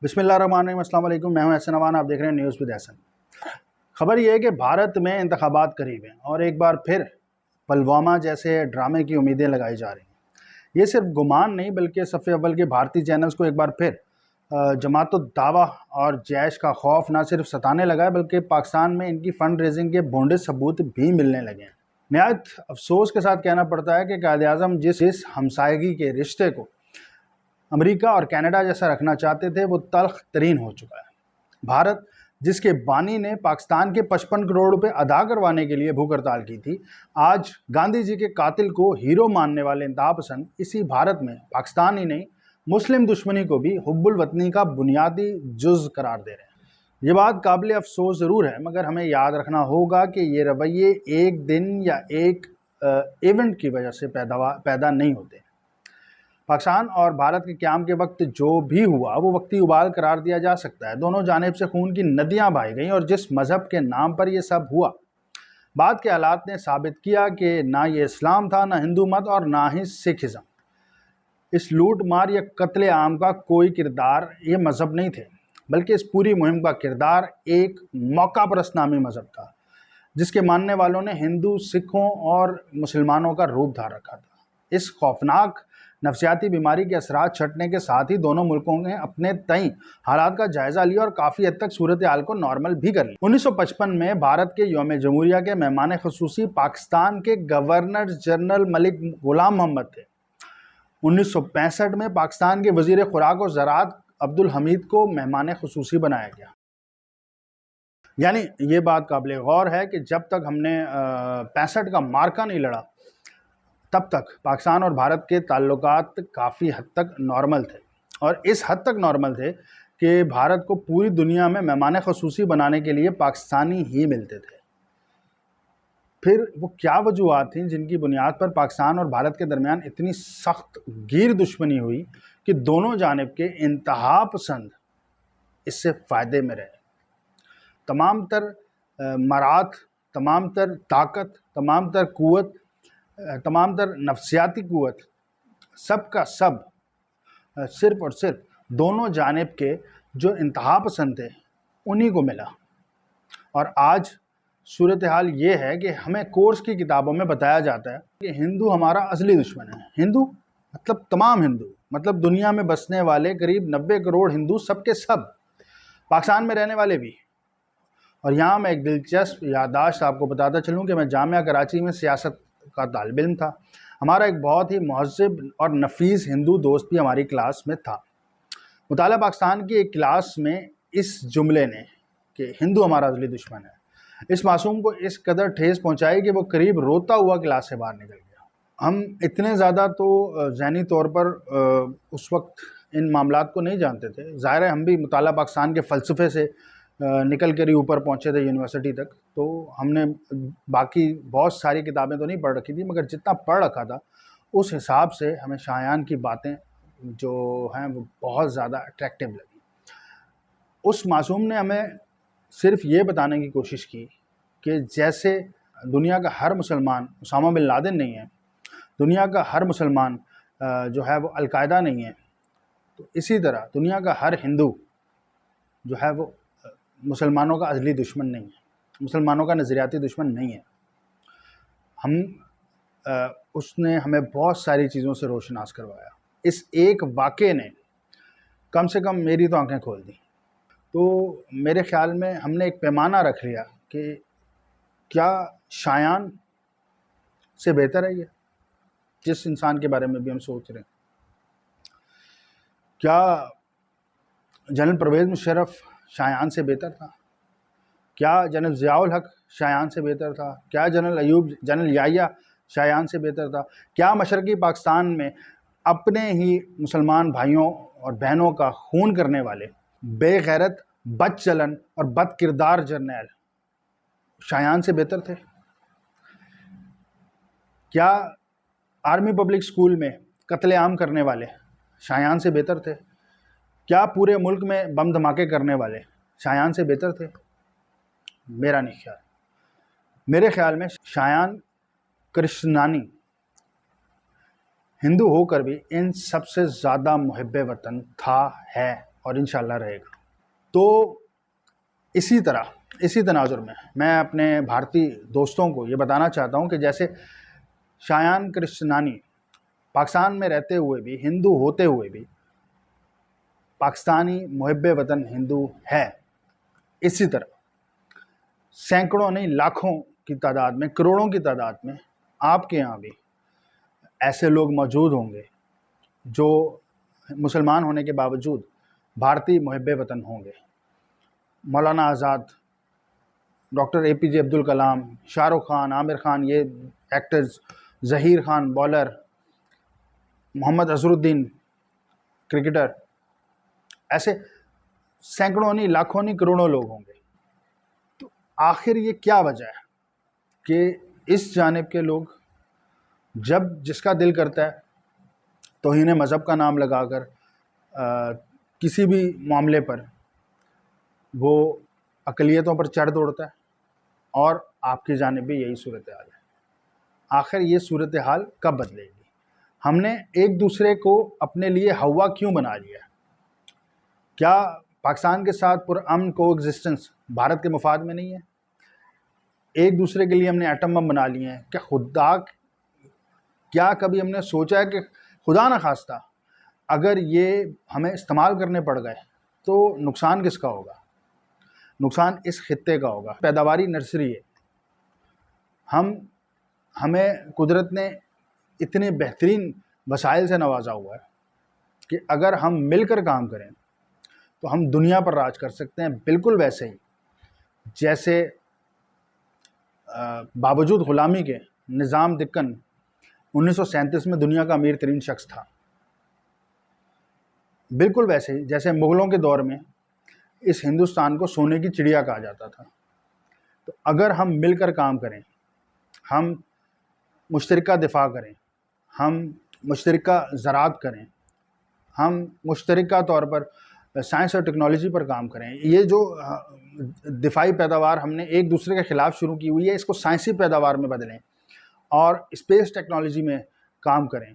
बिस्मिल्लाहिर्रहमानिर्रहीम, अस्सलाम वालेकुम। मैं हूं एहसन अमान, आप देख रहे हैं न्यूज़ विद एहसन। खबर यह है कि भारत में इंतखाबात करीब हैं और एक बार फिर पुलवामा जैसे ड्रामे की उम्मीदें लगाई जा रही हैं। ये सिर्फ गुमान नहीं बल्कि सफ़े अव्वल के भारतीय चैनल्स को एक बार फिर जमात दावा और जैश का खौफ न सिर्फ सताने लगा है बल्कि पाकिस्तान में इनकी फंड रेजिंग के भोंडे सबूत भी मिलने लगे हैं। नहायत अफसोस के साथ कहना पड़ता है कि कायद-ए-आज़म जिस हमसायगी के रिश्ते को अमेरिका और कनाडा जैसा रखना चाहते थे वो तल्ख तरीन हो चुका है। भारत जिसके बानी ने पाकिस्तान के 55 करोड़ रुपए अदा करवाने के लिए भूख हड़ताल की थी, आज गांधी जी के कातिल को हीरो मानने वाले इंतहा पसंद इसी भारत में पाकिस्तान ही नहीं मुस्लिम दुश्मनी को भी हुब्बुल वतनी का बुनियादी जुज़ करार दे रहे हैं। ये बात काबिल अफसोस ज़रूर है, मगर हमें याद रखना होगा कि ये रवैये एक दिन या एक इवेंट की वजह से पैदा नहीं होते। पाकिस्तान और भारत के क़याम के वक्त जो भी हुआ वो वक्ती उबाल करार दिया जा सकता है। दोनों जानिब से खून की नदियां बहाई गईं और जिस मज़हब के नाम पर यह सब हुआ, बाद के हालात ने साबित किया कि ना ये इस्लाम था, ना हिंदू मत और ना ही सिखिज़म। इस लूट मार या कत्ले आम का कोई किरदार ये मज़हब नहीं थे, बल्कि इस पूरी मुहिम का किरदार एक मौका परस्त नामी मज़हब था, जिसके मानने वालों ने हिंदू, सिखों और मुसलमानों का रूप धार रखा था। इस खौफनाक नफसियाती बीमारी के असरात छटने के साथ ही दोनों मुल्कों ने अपने तय हालात का जायजा लिया और काफ़ी हद तक सूरत हाल को नॉर्मल भी कर लिया। 1955 में भारत के यौम जमहूरिया के मेहमान खुसूसी पाकिस्तान के गवर्नर जनरल मलिक गुलाम मोहम्मद थे। 1965 में पाकिस्तान के वजीर खुराक और ज़राअत अब्दुल हमीद को मेहमान खुसूसी बनाया गया। यानी ये बात काबिल गौर है कि जब तक हमने 65 का मार्का नहीं लड़ा, तब तक पाकिस्तान और भारत के ताल्लुकात काफ़ी हद तक नॉर्मल थे, और इस हद तक नॉर्मल थे कि भारत को पूरी दुनिया में मेहमान ख़ुसूसी बनाने के लिए पाकिस्तानी ही मिलते थे। फिर वो क्या वजूहात थीं जिनकी बुनियाद पर पाकिस्तान और भारत के दरमियान इतनी सख्त गीर दुश्मनी हुई कि दोनों जानिब के इंतहा पसंद इससे फ़ायदे में रहे। तमाम तर मरात, तमाम तर ताकत, तमाम तर क़ुव्वत, तमाम तर नफसियाती क़ुव्वत, सब का सब सिर्फ़ और सिर्फ दोनों जानिब के जो इंतहा पसंद थे उन्हीं को मिला। और आज सूरत हाल ये है कि हमें कोर्स की किताबों में बताया जाता है कि हिंदू हमारा असली दुश्मन है। हिंदू मतलब तमाम हिंदू, मतलब दुनिया में बसने वाले करीब 90 करोड़ हिंदू, सबके सब, पाकिस्तान में रहने वाले भी। और यहाँ मैं एक दिलचस्प याददाश्त आपको बताता चलूँ कि मैं जामिया कराची में सियासत का तालिब इल्म था। हमारा एक बहुत ही महज़्ज़ब और नफीस हिंदू दोस्त भी हमारी क्लास में था। मुताला पाकिस्तान की एक क्लास में इस जुमले ने कि हिंदू हमारा असली दुश्मन है, इस मासूम को इस कदर ठेस पहुँचाई कि वो करीब रोता हुआ क्लास से बाहर निकल गया। हम इतने ज़्यादा तो ज़हनी तौर पर उस वक्त इन मामलात को नहीं जानते थे। ज़ाहिर है हम भी मुताला पाकिस्तान के फ़लसफ़े से निकल कर ही ऊपर पहुँचे थे यूनिवर्सिटी तक, तो हमने बाकी बहुत सारी किताबें तो नहीं पढ़ रखी थी, मगर जितना पढ़ रखा था उस हिसाब से हमें शायान की बातें जो हैं वो बहुत ज़्यादा अट्रैक्टिव लगी। उस मासूम ने हमें सिर्फ ये बताने की कोशिश की कि जैसे दुनिया का हर मुसलमान उसामा बिन लादेन नहीं है, दुनिया का हर मुसलमान जो है वो अलकायदा नहीं है, तो इसी तरह दुनिया का हर हिंदू जो है वो मुसलमानों का असली दुश्मन नहीं है, मुसलमानों का नज़रियाती दुश्मन नहीं है। उसने हमें बहुत सारी चीज़ों से रोशनास करवाया। इस एक वाक़े ने कम से कम मेरी तो आंखें खोल दी। तो मेरे ख़्याल में हमने एक पैमाना रख लिया कि क्या शायान से बेहतर है ये, जिस इंसान के बारे में भी हम सोच रहे हैं? क्या जनरल परवेज़ मुशर्रफ शायान से बेहतर था? क्या जनरल ज़ियाउल हक शायान से बेहतर था? क्या जनरल याहिया शायान से बेहतर था? क्या मशरक़ी पाकिस्तान में अपने ही मुसलमान भाइयों और बहनों का खून करने वाले बेगैरत, बदचलन और बदकिरदार जर्नैल शायान से बेहतर थे? क्या आर्मी पब्लिक स्कूल में कत्लेआम करने वाले शायान से बेहतर थे? क्या पूरे मुल्क में बम धमाके करने वाले शायान से बेहतर थे? मेरा नहीं ख्याल। मेरे ख्याल में शायान कृष्णानी हिंदू होकर भी इन सबसे ज़्यादा मुहिब्बे वतन था, है और इंशाल्लाह रहेगा। तो इसी तनाजुर में मैं अपने भारतीय दोस्तों को ये बताना चाहता हूँ कि जैसे शायान कृष्णानी पाकिस्तान में रहते हुए भी, हिंदू होते हुए भी पाकिस्तानी मुहिब्बे वतन हिंदू है, इसी तरह सैकड़ों नहीं लाखों की तादाद में, करोड़ों की तादाद में आपके यहाँ भी ऐसे लोग मौजूद होंगे जो मुसलमान होने के बावजूद भारतीय मुहिब्बे वतन होंगे। मौलाना आज़ाद, डॉक्टर APJ अब्दुल कलाम, शाहरुख खान, आमिर खान, ये actors, Zaheer Khan bowler, Mohammad Azharuddin cricketer, ऐसे सैकड़ों नहीं लाखों नहीं करोड़ों लोग होंगे। तो आखिर ये क्या वजह है कि इस जानिब के लोग जब जिसका दिल करता है तौहीन मज़हब का नाम लगाकर किसी भी मामले पर वो अक़लियतों पर चढ़ दौड़ता है, और आपकी जानिब भी यही सूरत हाल है। आखिर ये सूरत हाल कब बदलेगी? हमने एक दूसरे को अपने लिए हवा क्यों बना लिया? क्या पाकिस्तान के साथ पुरअमन को एग्जिस्टेंस भारत के मफाद में नहीं है? एक दूसरे के लिए हमने एटम बम बना लिए हैं। क्या कभी हमने सोचा है कि खुदा न खास्ता अगर ये हमें इस्तेमाल करने पड़ गए तो नुकसान किसका होगा? नुकसान इस खित्ते का होगा। पैदावारी नर्सरी है। हमें कुदरत ने इतने बेहतरीन वसाइल से नवाजा हुआ है कि अगर हम मिलकर काम करें तो हम दुनिया पर राज कर सकते हैं। बिल्कुल वैसे ही जैसे बावजूद ग़ुलामी के निज़ाम दिक्कन 1937 में दुनिया का अमीर तरीन शख्स था। बिल्कुल वैसे ही जैसे मुग़लों के दौर में इस हिंदुस्तान को सोने की चिड़िया कहा जाता था। तो अगर हम मिलकर काम करें, हम मुश्तरका दिफा करें, हम मुश्तरका ज़राअत करें, हम मुश्तरका तौर पर साइंस और टेक्नोलॉजी पर काम करें, ये जो दिफाई पैदावार हमने एक दूसरे के ख़िलाफ़ शुरू की हुई है, इसको साइंसी पैदावार में बदलें और स्पेस टेक्नोलॉजी में काम करें,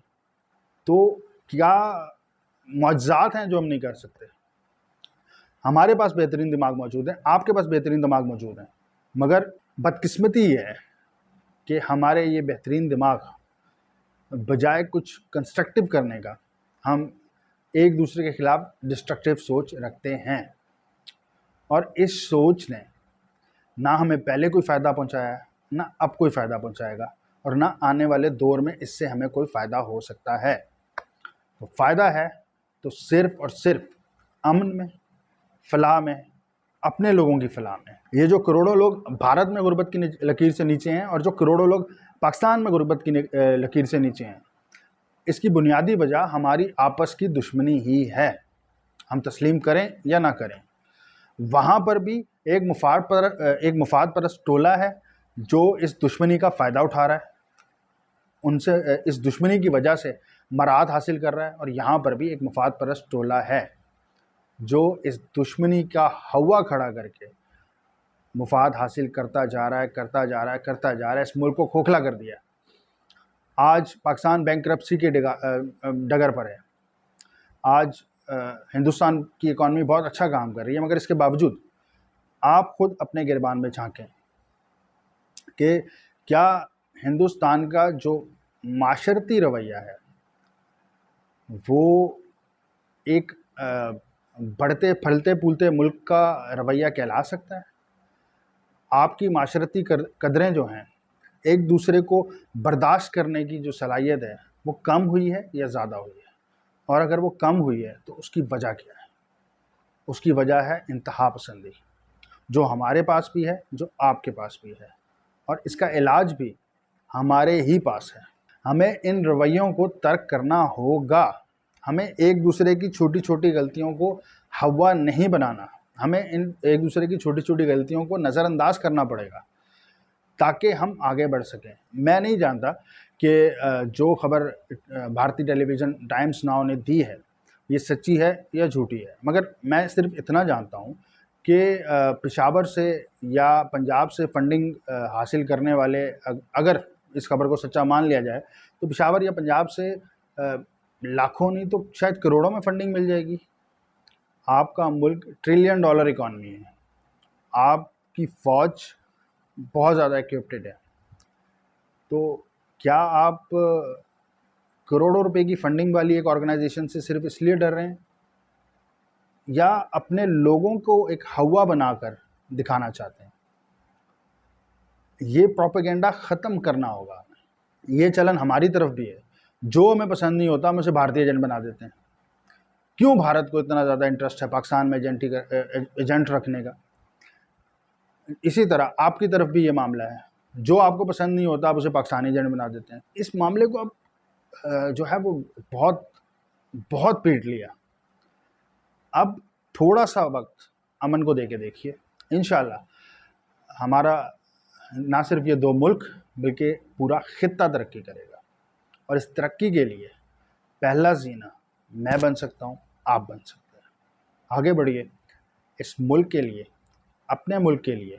तो क्या मुअज्ज़ात हैं जो हम नहीं कर सकते? हमारे पास बेहतरीन दिमाग मौजूद है, आपके पास बेहतरीन दिमाग मौजूद है, मगर बदकिस्मती ये है कि हमारे ये बेहतरीन दिमाग बजाय कुछ कंस्ट्रक्टिव करने का, हम एक दूसरे के ख़िलाफ़ डिस्ट्रक्टिव सोच रखते हैं। और इस सोच ने ना हमें पहले कोई फ़ायदा पहुंचाया है, ना अब कोई फ़ायदा पहुंचाएगा, और ना आने वाले दौर में इससे हमें कोई फ़ायदा हो सकता है। तो फ़ायदा है तो सिर्फ़ और सिर्फ अमन में, फ़लाह में, अपने लोगों की फ़लाह में। ये जो करोड़ों लोग भारत में गुर्बत की लकीर से नीचे हैं और जो करोड़ों लोग पाकिस्तान में गुर्बत की लकीर से नीचे हैं, इसकी बुनियादी वजह हमारी आपस की दुश्मनी ही है। हम तस्लीम करें या ना करें, वहाँ पर भी एक मुफाद परस्त टोला है जो इस दुश्मनी का फ़ायदा उठा रहा है, उनसे इस दुश्मनी की वजह से मराद हासिल कर रहा है। और यहाँ पर भी एक मुफाद परस्त टोला है जो इस दुश्मनी का हवा खड़ा करके मुफाद हासिल करता जा रहा है, इस मुल्क को खोखला कर दिया। आज पाकिस्तान बैंकरप्सी के डगर पर है। आज हिंदुस्तान की इकॉनमी बहुत अच्छा काम कर रही है, मगर इसके बावजूद आप ख़ुद अपने गिरबान में झांकें कि क्या हिंदुस्तान का जो माशरती रवैया है वो एक बढ़ते फलते फूलते मुल्क का रवैया कहला सकता है? आपकी माशरती कदरें जो हैं, एक दूसरे को बर्दाश्त करने की जो सलाहियत है वो कम हुई है या ज़्यादा हुई है? और अगर वो कम हुई है तो उसकी वजह क्या है? उसकी वजह है इंतहा पसंदी, जो हमारे पास भी है, जो आपके पास भी है, और इसका इलाज भी हमारे ही पास है। हमें इन रवैयों को तर्क करना होगा। हमें एक दूसरे की छोटी छोटी गलतियों को हवा नहीं बनाना। हमें इन एक दूसरे की छोटी छोटी गलतियों को नज़रअंदाज करना पड़ेगा ताकि हम आगे बढ़ सकें। मैं नहीं जानता कि जो खबर भारतीय टेलीविज़न टाइम्स नाउ ने दी है ये सच्ची है या झूठी है, मगर मैं सिर्फ इतना जानता हूँ कि पेशावर से या पंजाब से फंडिंग हासिल करने वाले, अगर इस खबर को सच्चा मान लिया जाए तो पेशावर या पंजाब से लाखों नहीं तो शायद करोड़ों में फंडिंग मिल जाएगी। आपका मुल्क ट्रिलियन डॉलर इकॉनमी है, आपकी फ़ौज बहुत ज़्यादा इक्विप्ड है, तो क्या आप करोड़ों रुपए की फंडिंग वाली एक ऑर्गेनाइजेशन से सिर्फ इसलिए डर रहे हैं, या अपने लोगों को एक हवा बनाकर दिखाना चाहते हैं? ये प्रोपेगेंडा ख़त्म करना होगा। ये चलन हमारी तरफ भी है। जो हमें पसंद नहीं होता हम उसे भारतीय एजेंट बना देते हैं। क्यों भारत को इतना ज़्यादा इंटरेस्ट है पाकिस्तान में एजेंट रखने का? इसी तरह आपकी तरफ भी ये मामला है। जो आपको पसंद नहीं होता आप उसे पाकिस्तानी एजेंट बना देते हैं। इस मामले को अब जो है वो बहुत बहुत पीट लिया। अब थोड़ा सा वक्त अमन को दे के देखिए, इंशाल्लाह हमारा ना सिर्फ ये 2 मुल्क बल्कि पूरा खित्ता तरक्की करेगा। और इस तरक्की के लिए पहला जीना मैं बन सकता हूँ, आप बन सकते हैं। आगे बढ़िए इस मुल्क के लिए, अपने मुल्क के लिए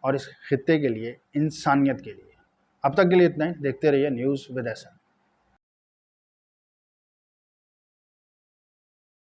और इस खित्ते के लिए, इंसानियत के लिए। अब तक के लिए इतना ही। देखते रहिए न्यूज़ विद एहसन।